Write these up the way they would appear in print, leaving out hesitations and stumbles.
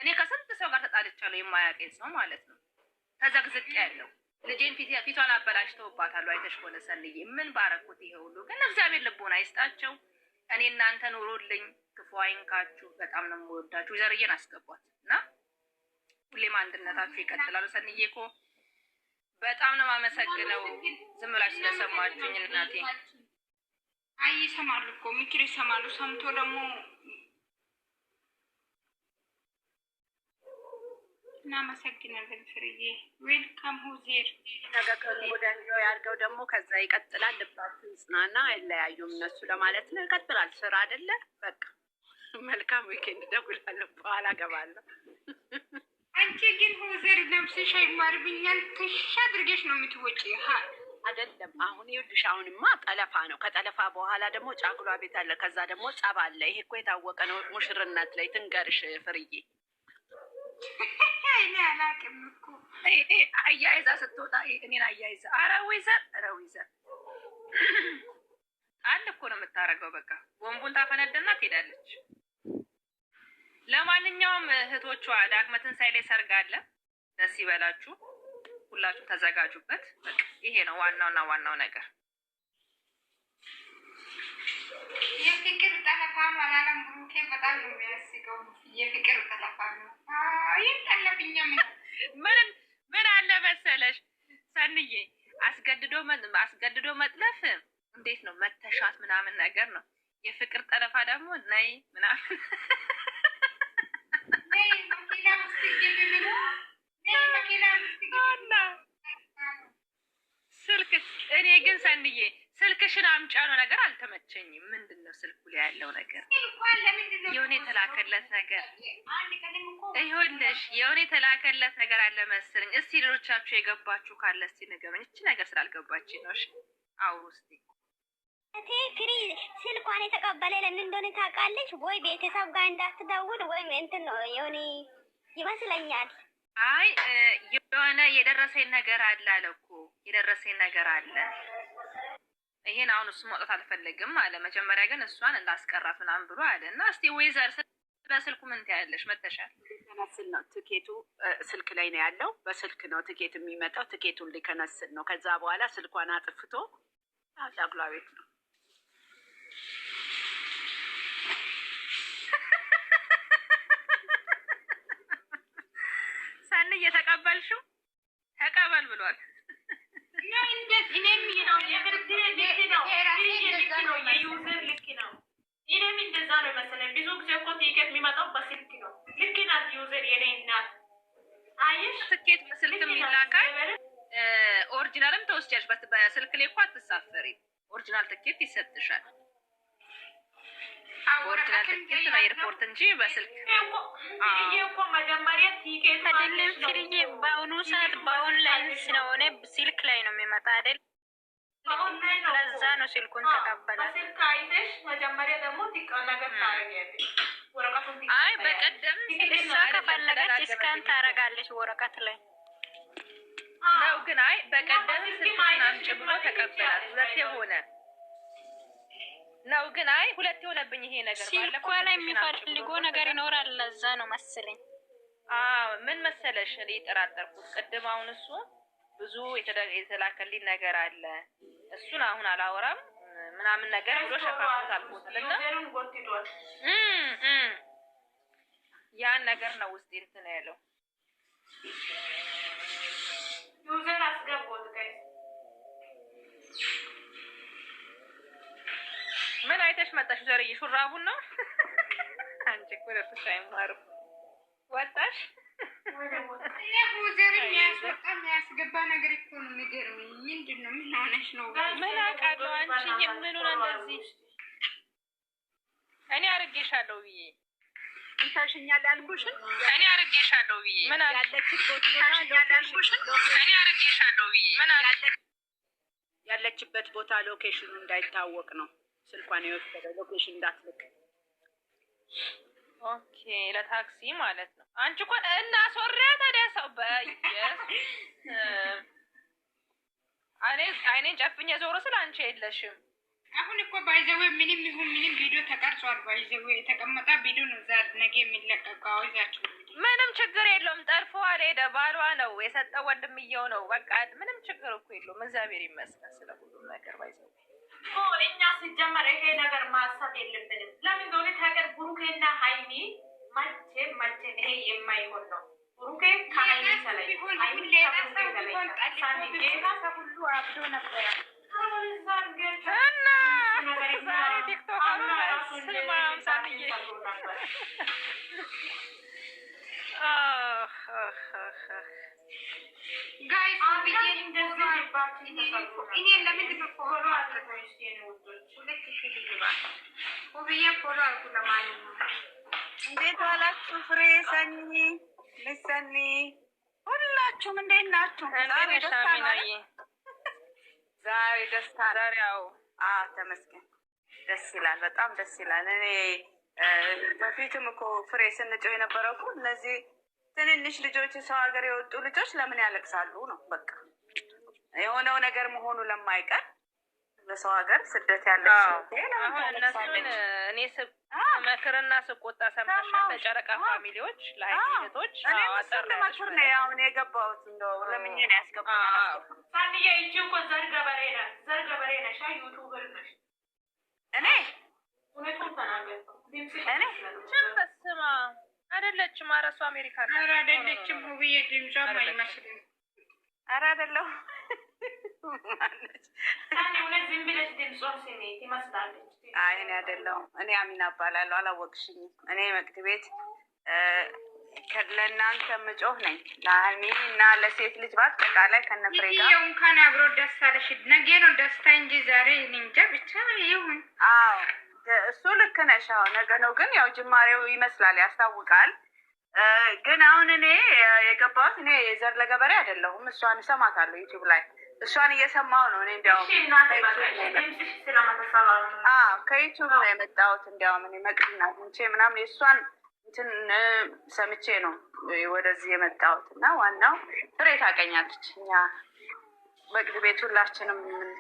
እኔ ከስንት ሰው ጋር ተጣልቻለሁ፣ የማያውቀኝ ሰው ማለት ነው። ተዘግዝቅ ያለው ልጄን ፊቷን አበላሽተውባታል። አይተሽ ሆነ ሰንዬ ምን ባረኩት? ይሄ ሁሉ ግን እግዚአብሔር ልቦና ይስጣቸው። እኔ እናንተ ኑሮልኝ፣ ክፉ አይንካችሁ። በጣም ነው የምወዳችሁ። ዘርዬን አስገቧት እና ሁሌም አንድነታችሁ ይቀጥላሉ። ሰንዬ እኮ በጣም ነው የማመሰግነው ዝም ብላችሁ ስለሰማችሁኝ እናቴ። አይ ይሰማሉ እኮ ምክር ይሰማሉ። ሰምቶ ደግሞ እናመሰግናለን። ፍርዬ ዌልካም ሁዜር ነገ ወደኛው ያርገው ደግሞ ከዛ ይቀጥላል። ልባችሁ ይጽናና፣ አይለያዩም እነሱ ለማለት ነው። ይቀጥላል ስራ አይደለ? በቃ መልካም ዊኬንድ። ደውላለሁ፣ በኋላ ገባለሁ። አንቺ ግን ሁዜር ነፍስሽ አይማርብኛል። ትሽ አድርገሽ ነው የምትወጪ አይደለም? አሁን ይኸውልሽ፣ አሁንማ ጠለፋ ነው። ከጠለፋ በኋላ ደግሞ ጫጉላ ቤት አለ፣ ከዛ ደግሞ ጸብ አለ። ይሄ እኮ የታወቀ ነው። ሙሽርነት ላይ ትንገርሽ ፍርዬ። እኔ አላውቅም እኮ አያይዛ ስትወጣ እኔን አያይዛ አረዊዘር አንድ እኮ ነው የምታረገው። በቃ ወንቡን ታፈነደና ትሄዳለች። ለማንኛውም እህቶቿ ዳግመ ትንሣኤ ላይ ሰርግ አለ። ደስ ይበላችሁ፣ ሁላችሁ ተዘጋጁበት። በቃ ይሄ ነው ዋናው ነገር። የፍቅር ጠለፋ አላለም ብሩኬ። በጣም ነው የሚያስገው። የፍቅር ጠለፋ ነው። ይጠለብኛ ምን አለ መሰለሽ ሰንዬ፣ አስገድዶ መጥለፍ እንዴት ነው መተሻት ምናምን ነገር ነው። የፍቅር ጠለፋ ደግሞ ነይ ምናምን ስልክ እኔ ግን ሰንዬ ስልክሽን አምጫ ነው ነገር አልተመቸኝም። ምንድን ነው ስልኩ ላይ ያለው ነገር? የሆነ የተላከለት ነገር ይኸውልሽ፣ የሆነ የተላከለት ነገር አለ መሰለኝ። እስቲ ሌሎቻችሁ የገባችሁ ካለ እስቲ ንገሩኝ። እቺ ነገር ስላልገባች ነው። እሺ አውሩ እስቲ። ፍሪ ስልኳን የተቀበለ ለምን እንደሆነ ታውቃለች ወይ? ቤተሰብ ጋር እንዳትደውል ወይም እንትን ነው የሆነ ይመስለኛል። አይ የሆነ የደረሰኝ ነገር አለ አለ እኮ የደረሰኝ ነገር አለ። ይሄን አሁን እሱ መውጣት አልፈልግም አለ። መጀመሪያ ግን እሷን እንዳስቀራት ምናምን ብሎ አለ። እና እስቲ ወይዘር በስልኩ ምን ትያለሽ? መተሻል ሊከነስል ነው ትኬቱ። ስልክ ላይ ነው ያለው። በስልክ ነው ትኬት የሚመጣው። ትኬቱን ሊከነስል ነው። ከዛ በኋላ ስልኳን አጥፍቶ ጫጉላ ቤት ነው። ሰን እየተቀበልሽው ተቀበል ብሏል። እኔም እንደዛ ነው መሰለኝ። ብዙ ጊዜ እኮ ቲኬት የሚመጣው በስልክ ነው። ልክ ናት ዩዘር የኔ እናት። አየሽ ትኬት በስልክ ይላካል። ኦሪጂናልም ተወስጃለሽ። በስልክ ላይ እኮ አትሳፈሪ። ኦሪጂናል ትኬት ይሰጥሻል። ኦሪጂናል ትኬት ነው ኤርፖርት እንጂ በስልክ እኮ መጀመሪያ ቲኬት አይደለም። ፍሪዬ በአሁኑ ሰዓት በኦንላይን ስለሆነ ስልክ ላይ ነው የሚመጣ አይደል? ለዛ ነው ስልኩን ተቀበለ። በስልክ አይተሽ መጀመሪያ ደግሞ ነገር ታረጊያለሽ። ወረቀቱን አይ በቀደም እሷ ከፈለገች እስካን ታረጋለች ወረቀት ላይ ነው። ግን አይ በቀደም ስልኩን አምጪ ብሎ ተቀበላት። ሁለቴ ሆነ ነው። ግን አይ ሁለቴ ሆነብኝ ይሄ ነገር። ስልኳ ላይ የሚፈልገው ነገር ይኖራል። ለዛ ነው መሰለኝ። ምን መሰለሽ እኔ የጠራጠርኩት ቅድም አሁን እሱ ብዙ የተላከልኝ ነገር አለ። እሱን አሁን አላወራም ምናምን ነገር ብሎ ሸፋፍቶት አልፎታልና ያን ነገር ነው ውስጥ እንትን ያለው። ዩዘር አስገቦት ጋይስ። ምን አይተሽ መጣሽ? ዘርዬ ሹራቡን ነው አንቺ እኮ ለፍታ ይማሩ ወጣሽ። ሁዘር የሚያስገባ ነገር እኮ ነው የሚገርመኝ። ምንድን ነው? ምን ሆነሽ ነው? ምን አውቃለሁ አንቺ የምኑን እንደዚህ እኔ አርጌሻለሁ ብዬ እንታሽኛል ያልኩሽን እኔ አርጌሻለሁ ብዬ ምን ያለችበት ቦታ እኔ አርጌሻለሁ ብዬ ምን ያለችበት ቦታ ሎኬሽኑ እንዳይታወቅ ነው ስልኳን የወሰደው። ሎኬሽን እንዳትልክ። ኦኬ ለታክሲ ማለት ነው። አንቺ እኮ እና ሶሪያ ታዲያ ሰው በየስ አይኔን ጨፍኜ ዞሮ ስለ አንቺ የለሽም። አሁን እኮ ባይዘው ምንም ይሁን ምንም ቪዲዮ ተቀርጿል። ባይዘው የተቀመጠ ቪዲዮ ነው ዛሬ ነገ የሚለቀቀው። ይዛችሁ ምንም ችግር የለውም። ጠልፎ አልሄደ። ባሏ ነው የሰጠው፣ ወንድምየው ነው። በቃ ምንም ችግር እኮ የለውም። እግዚአብሔር ይመስገን ስለ ሁሉም ነገር ባይዘው። እኛ ሲጀመር ይሄ ነገር ማሰብ የለብንም። ለምን እንደሆነ ታውቃለህ? ብሩኬና ሀይሚ መቼ ይሄ የማይሆን ነው። ብሩኬ ከሀይሚ ተለይ፣ ሀይሚ ከብሩኬ ተለይ። ሁሉ አብዶ ነበረ እና ዛሬ ቲክቶክ ስልማም ሳንዬ ጋይስ እኔ ለምንድን ነው ፎሎ ለማንኛውም እንዴት ዋላችሁ? ፍሬ ሰኒ ልሰኒ ሁላችሁም እንዴት ናችሁ? ዛሬ ደስታ ነው። ዛሬ ደስታ ዛሬ ተመስገን። ደስ ይላል፣ በጣም ደስ ይላል። እኔ በፊትም እኮ ፍሬ ስንጨው የነበረው እኮ እነዚህ ትንንሽ ልጆች ሰው ሀገር የወጡ ልጆች ለምን ያለቅሳሉ ነው በቃ የሆነው ነገር መሆኑ ለማይቀር በሰው ሀገር ስደት ያለች አሁን እነሱን እኔ ስመክርና ስቆጣ ሰምተሻል? ለጨረቃ ፋሚሊዎች ለአይነቶች አጠርመክር ነው አሁን የገባሁት። እንደው ለምን ነው ያስገባሁት? ሳንዬ እቺ እኮ ዘር ገበሬ ነሽ፣ ዩቲዩበር ነሽ። እኔ እውነቱን ተናገር። እኔ በስማ አይደለችም። አረሱ አሜሪካ ነው። ኧረ አይደለችም። ውብዬ ድምጿም አይመስልም። ኧረ አይደለሁ ሳኒ እውነት ዝም ብለሽ ድምጿን ስሜ ትመስላለች። አይ እኔ አይደለሁም። እኔ አሚና እባላለሁ። አላወቅሽኝም? እኔ መቅድ ቤት ለእናንተ ምጮህ ነኝ፣ ለሀይሚ እና ለሴት ልጅ በአጠቃላይ ከነፍሬ ጋር እንኳን አብሮ ደስ አለሽ። ነገ ነው ደስታ እንጂ ዛሬ እንጃ ብቻ ይሁን። አዎ እሱ ልክ ነሽ። አዎ ነገ ነው፣ ግን ያው ጅማሬው ይመስላል፣ ያስታውቃል። ግን አሁን እኔ የገባሁት እኔ የዘር ለገበሬ አይደለሁም። እሷን እሰማታለሁ ዩቲዩብ ላይ፣ እሷን እየሰማሁ ነው። እኔ እንዲያውም ከዩቲዩብ ነው የመጣሁት። እንዲያውም እኔ መቅድና አግኝቼ ምናምን የእሷን እንትን ሰምቼ ነው ወደዚህ የመጣሁት። እና ዋናው ፍሬ ታውቀኛለች። እኛ መቅድ ቤት ሁላችንም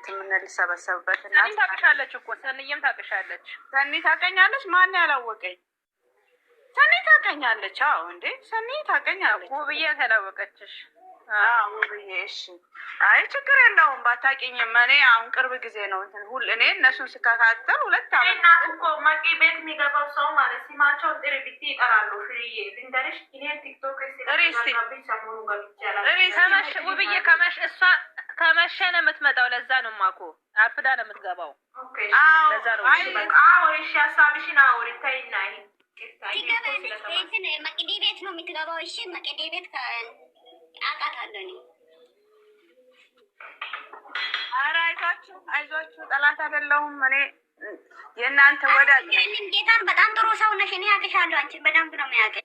የምንሰበሰብበት እና ሰኒ ታውቅሻለች እኮ ሰኒዬም ታውቅሻለች። ሰኒ ታውቀኛለች። ማን ያላወቀኝ? ሰኒ ታውቀኛለች። አዎ እንዴ ሰኒ ታውቀኛለች። ውብዬ ተላወቀችሽ? ውብዬ እሺ። አይ ችግር የለውም ባታውቂኝም። እኔ አሁን ቅርብ ጊዜ ነው እኔ እነሱን ስከታተል 2 ዓመት እና እኮ መቂ ቤት የሚገባው ሰው ማለት ሲማቸው ጥሪ ብት ይቀራሉ። ፍሪዬ ልንገርሽ፣ እኔ ቲክቶክ ሰሞኑ ገብቻለሁ። ውብዬ እሷ ከመሸ ነው የምትመጣው። ለዛ ነው ማኮ አርፍዳ ነው የምትገባው። ለዛ ነው እሺ ሀሳብሽን አውሪ ተይና መቅዲ ቤት ነው የምትገባው። እሺ መቅዲ ቤት አውቃታለሁ እኔ። ኧረ አይዟችሁ ጠላት አይደለሁም እኔ የእናንተ ወዳጅ። ጌታን በጣም ጥሩ ሰው ነሽ። እኔ አውቅሻለሁ። አንቺን በደንብ ነው የሚያውቅሽ።